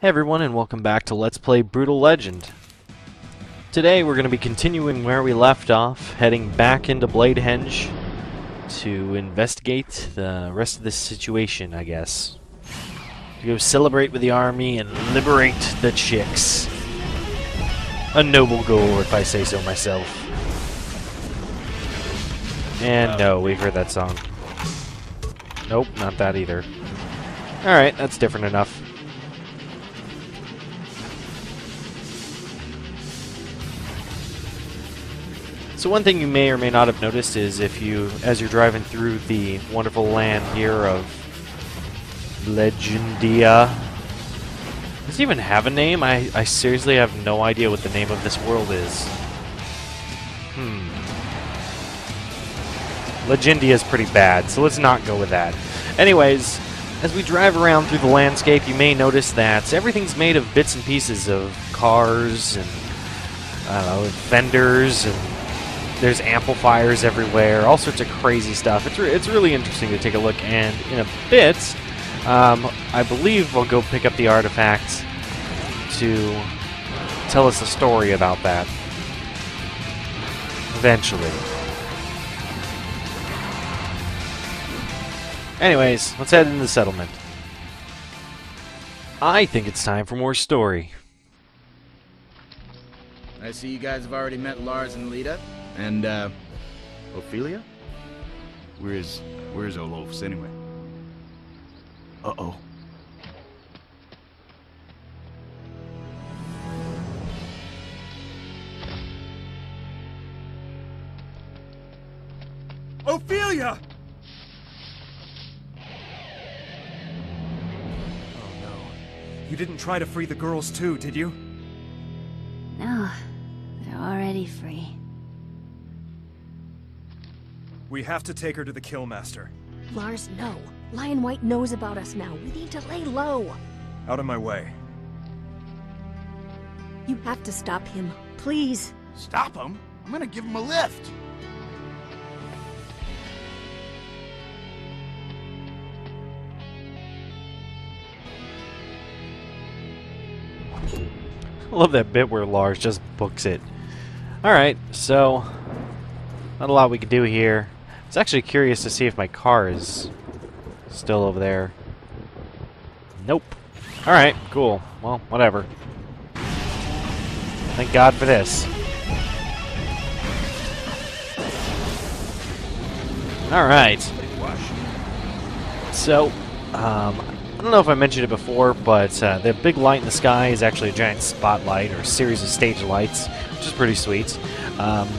Hey everyone, and welcome back to Let's Play Brutal Legend. Today we're going to be continuing where we left off, heading back into Bladehenge to investigate the rest of this situation, I guess. To go celebrate with the army and liberate the chicks. A noble goal, if I say so myself. And no, we've heard that song. Nope, not that either. Alright, that's different enough. So one thing you may or may not have noticed is if you, as you're driving through the wonderful land here of Legendia, does it even have a name? I seriously have no idea what the name of this world is. Legendia is pretty bad, so let's not go with that. Anyways, as we drive around through the landscape, you may notice that everything's made of bits and pieces of cars and, I don't know, vendors, and there's amplifiers everywhere, all sorts of crazy stuff. It's really interesting to take a look, and in a bit, I believe we'll go pick up the artifact to tell us a story about that. Eventually. Anyways, let's head into the settlement. I think it's time for more story. I see you guys have already met Lars and Lita. And, Ophelia? Where's Olofs anyway? Uh-oh. Ophelia! Oh no. You didn't try to free the girls too, did you? No, they're already free. We have to take her to the Killmaster. Lars, no. Lion White knows about us now. We need to lay low. Out of my way. You have to stop him. Please. Stop him? I'm gonna give him a lift. I love that bit where Lars just books it. Alright, so not a lot we can do here. I was actually curious to see if my car is still over there. Nope. Alright, cool. Well, whatever. Thank God for this. Alright. So, I don't know if I mentioned it before, but the big light in the sky is actually a giant spotlight, or a series of stage lights, which is pretty sweet.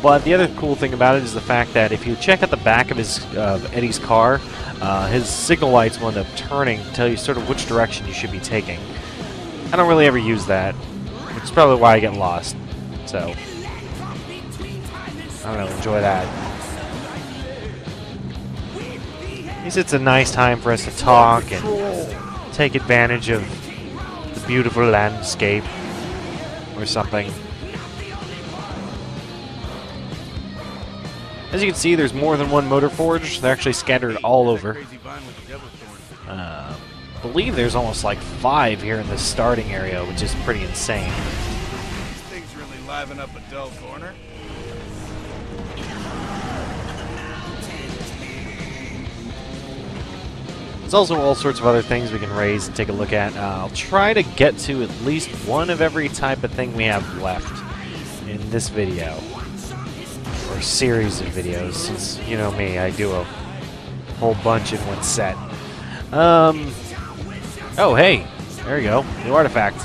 But the other cool thing about it is the fact that if you check out the back of Eddie's car, his signal lights will end up turning to tell you sort of which direction you should be taking. I don't really ever use that, which is probably why I get lost. So, I don't know, enjoy that. At least it's a nice time for us to talk and take advantage of the beautiful landscape or something. As you can see, there's more than one motor forge. They're actually scattered all over. I believe there's almost like 5 here in the starting area, which is pretty insane. These things really liven up a dull corner. There's also all sorts of other things we can raise and take a look at. I'll try to get to at least one of every type of thing we have left in this video. Or series of videos, since, you know me, I do a whole bunch in one set. Oh, hey! There you go. New artifact.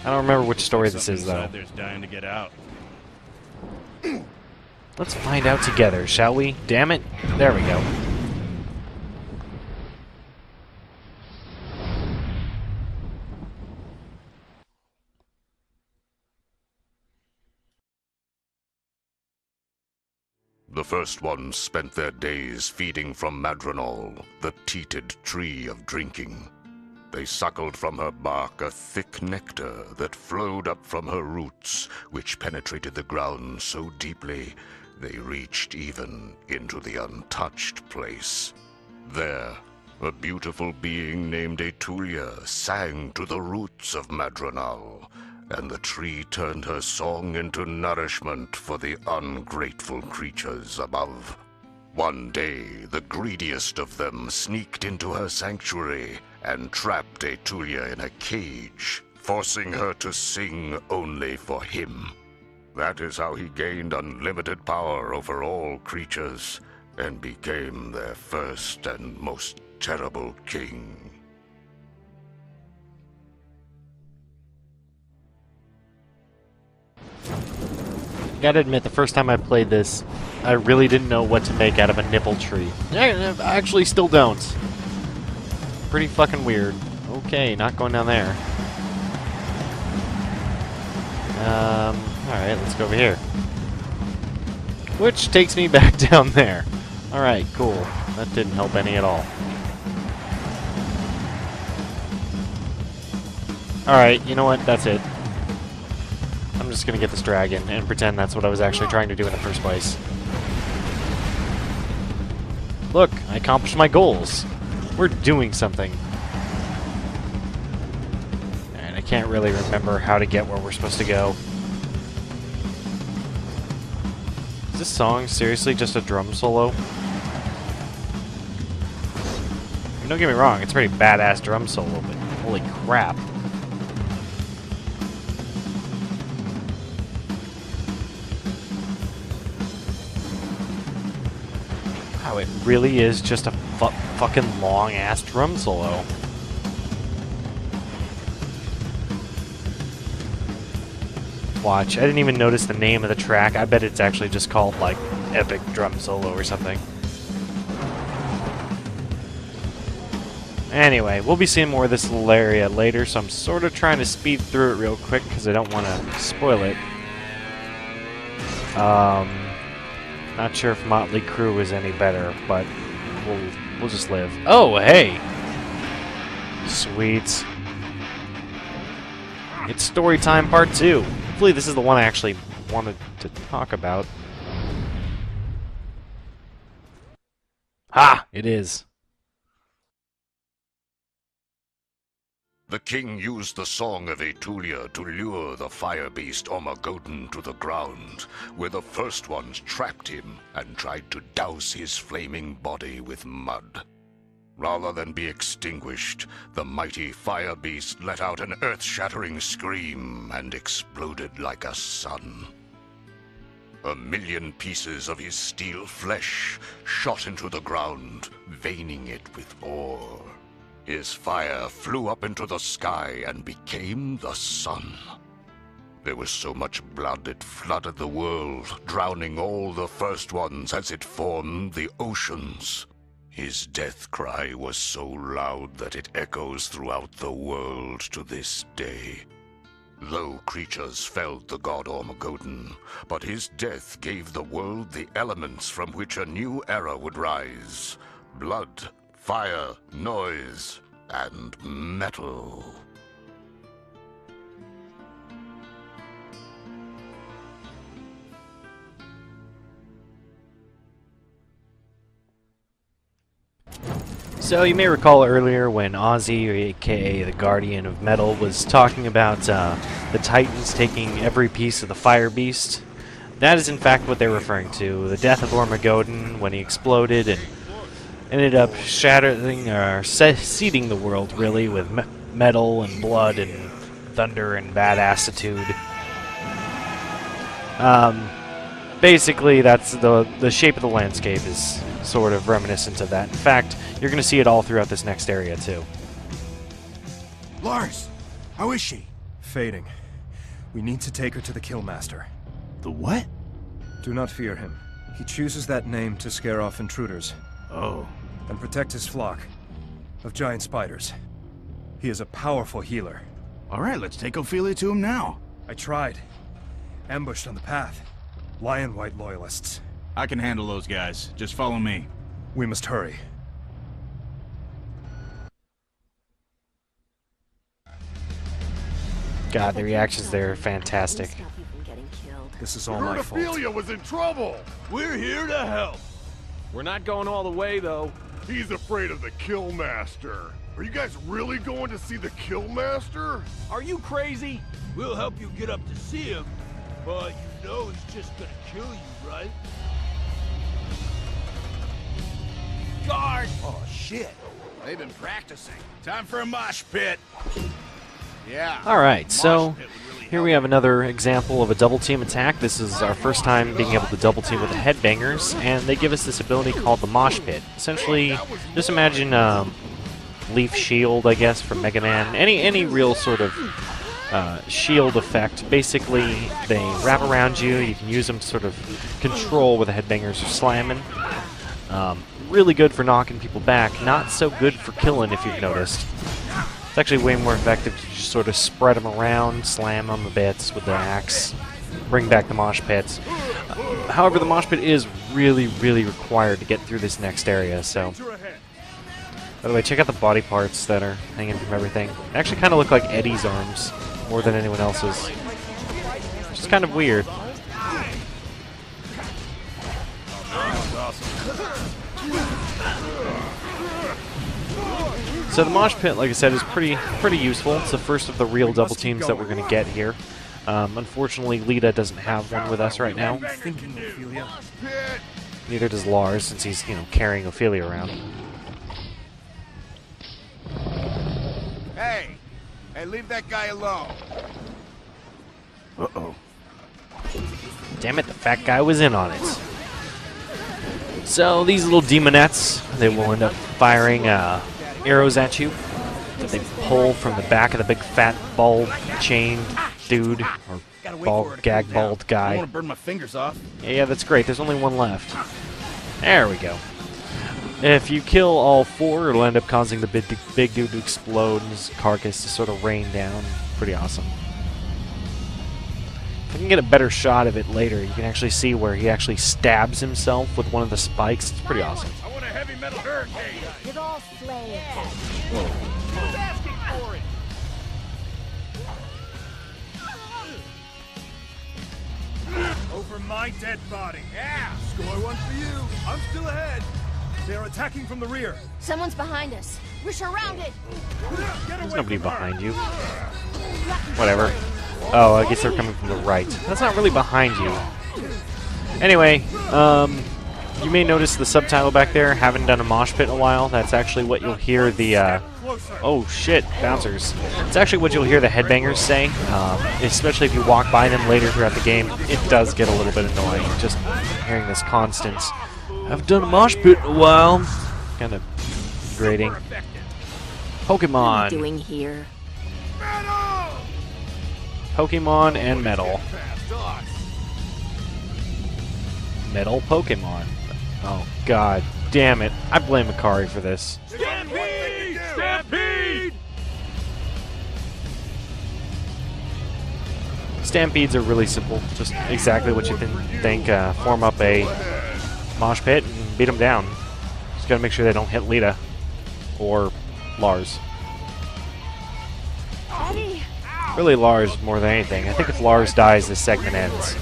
I don't remember which story this is, though. There's dying to get out. Let's find out together, shall we? Damn it. There we go. The first ones spent their days feeding from Madronol, the teated tree of drinking. They suckled from her bark a thick nectar that flowed up from her roots, which penetrated the ground so deeply they reached even into the untouched place. There, A beautiful being named Etulia sang to the roots of Madronal, and the tree turned her song into nourishment for the ungrateful creatures above. One day, the greediest of them sneaked into her sanctuary and trapped Etulia in a cage, forcing her to sing only for him. That is how he gained unlimited power over all creatures and became their first and most terrible king. Gotta admit, the first time I played this, I really didn't know what to make out of a nipple tree. I actually still don't. Pretty fucking weird. Okay, not going down there. Alright, let's go over here. Which takes me back down there. Alright, cool. That didn't help any at all. Alright, you know what? That's it. I'm just gonna get this dragon and pretend that's what I was actually trying to do in the first place. Look, I accomplished my goals. We're doing something. And I can't really remember how to get where we're supposed to go. Is this song seriously just a drum solo? I mean, don't get me wrong, it's a pretty badass drum solo, but holy crap. Wow, it really is just a fucking long-ass drum solo. Watch, I didn't even notice the name of the track. I bet it's actually just called, like, Epic Drum Solo or something. Anyway, we'll be seeing more of this little area later, so I'm sort of trying to speed through it real quick because I don't want to spoil it. Not sure if Motley Crue is any better, but we'll just live. Oh, hey! Sweet. It's story time part 2. Hopefully this is the one I actually wanted to talk about. Ha! It is. The king used the song of Etulia to lure the fire beast Ormagodon to the ground, where the first ones trapped him and tried to douse his flaming body with mud. Rather than be extinguished, the mighty fire beast let out an earth-shattering scream and exploded like a sun. 1,000,000 pieces of his steel flesh shot into the ground, veining it with ore. His fire flew up into the sky and became the sun. There was so much blood it flooded the world, drowning all the first ones as it formed the oceans. His death cry was so loud that it echoes throughout the world to this day. Low creatures felled the god Ormagodon, but his death gave the world the elements from which a new era would rise. Blood, fire, noise, and metal. So you may recall earlier when Ozzy, aka the Guardian of Metal, was talking about the Titans taking every piece of the Fire Beast. That is in fact what they're referring to. The death of Ormagodon when he exploded and ended up shattering or seeding the world really with metal and blood and thunder and badassitude. Basically, that's the shape of the landscape is sort of reminiscent of that. In fact, you're going to see it all throughout this next area too. Lars! How is she? Fading. We need to take her to the Killmaster. The what? Do not fear him. He chooses that name to scare off intruders. Oh. And protect his flock of giant spiders. He is a powerful healer. Alright, let's take Ophelia to him now. I tried. Ambushed on the path. Lion White loyalists. I can handle those guys. Just follow me. We must hurry. God, the reactions there are fantastic. Stop you from getting killed. This is all my fault. Ophelia was in trouble. We're here to help. We're not going all the way, though. He's afraid of the Killmaster. Are you guys really going to see the Killmaster? Are you crazy? We'll help you get up to see him, but you know he's just gonna kill you, right? Guard! Oh, shit. They've been practicing. Time for a mosh pit. Yeah. Alright, so Mosh pit would really here help. we have another example of a double team attack. This is our first time being able to double team with the headbangers, and they give us this ability called the Mosh Pit. Essentially, just imagine Leaf Shield, I guess, from Mega Man. Any real sort of shield effect. Basically, they wrap around you. You can use them to sort of control where the headbangers are slamming. Really good for knocking people back. Not so good for killing, if you've noticed. It's actually way more effective to just sort of spread them around, slam them a bit with the axe, bring back the mosh pits. However, the mosh pit is really, really required to get through this next area, so... By the way, check out the body parts that are hanging from everything. They actually kind of look like Eddie's arms, more than anyone else's. Which is kind of weird. So the mosh pit, like I said, is pretty useful. It's the first of the real double teams that we're going to get here. Unfortunately, Lita doesn't have one with us right now. Thinking, Ophelia. Neither does Lars, since he's, carrying Ophelia around. Hey! Hey, leave that guy alone. Uh-oh. Damn it, the fat guy was in on it. So these little demonettes, they will end up firing arrows at you that they pull from the back of the big fat bald chained dude or bald gag bald I guy. want to burn my fingers off. Yeah, that's great. There's only one left. There we go. If you kill all four, it'll end up causing the big dude to explode and his carcass to sort of rain down. Pretty awesome. If I can get a better shot of it later, you can actually see where he actually stabs himself with one of the spikes. It's pretty awesome. I want a heavy metal hurricane! You're all slaves. Who's asking for it? Over my dead body. Yeah! Score one for you. I'm still ahead. They are attacking from the rear. Someone's behind us. We're surrounded. There's nobody behind you. Whatever. Oh, I guess they're coming from the right. That's not really behind you. Anyway, you may notice the subtitle back there. Haven't done a mosh pit in a while. That's actually what you'll hear the, oh shit, bouncers. It's actually what you'll hear the headbangers say, especially if you walk by them later throughout the game. It does get a little bit annoying, just hearing this constant, I've done a mosh pit in a while. Kind of grating. What are Pokemon. you doing here? Pokemon and metal. Metal Pokemon. Oh, god damn it. I blame Akari for this. Stampede! Stampede! Stampedes are really simple. Just exactly what you think. Form up a mosh pit and beat them down. Just gotta make sure they don't hit Lita. Or Lars. Eddie! Really Lars more than anything. I think if Lars dies, this segment ends.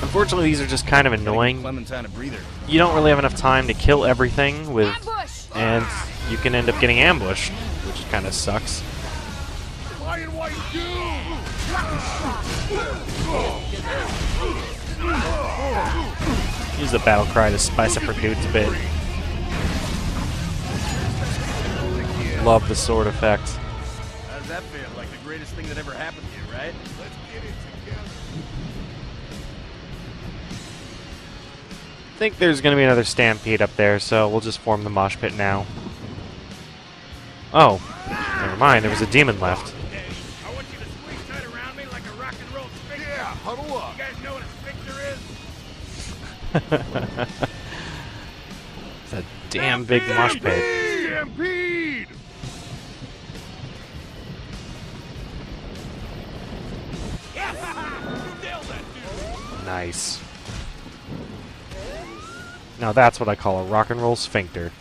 Unfortunately, these are just kind of annoying. Clementine a breather. You don't really have enough time to kill everything with, Ambush! and you can end up getting ambushed, which kind of sucks. Lion White, do! Use the battle cry to spice up her dudes a bit. Love the sword effect. How does that feel? Like the greatest thing that ever happened to you, right? Let's get it together. I think there's going to be another stampede up there, so we'll just form the mosh pit now. Oh, never mind. There was a demon left. I want you to squeeze tight around me like a rock and roll sphincter. Yeah, huddle up. You guys know what a sphincter is? It's a damn big mosh pit. Stampede! You nailed that, dude! Nice. Now that's what I call a rock and roll sphincter.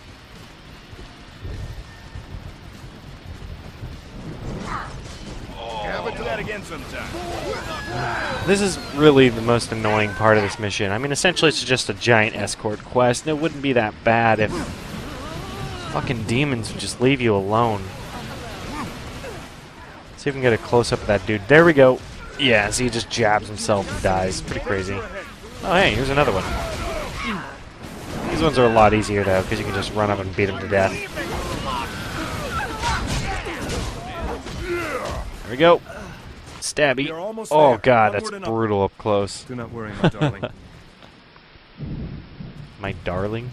Have it to that again. again sometime. This is really the most annoying part of this mission. I mean, essentially it's just a giant escort quest, and it wouldn't be that bad if fucking demons would just leave you alone. See if we can get a close-up of that dude. There we go. Yeah, see, he just jabs himself and dies. Pretty crazy. Oh, hey, here's another one. These ones are a lot easier, though, because you can just run up and beat them to death. There we go. Stabby. You're almost Oh, there. God, that's Onward and upward. brutal up close. Do not worry, my darling. My darling?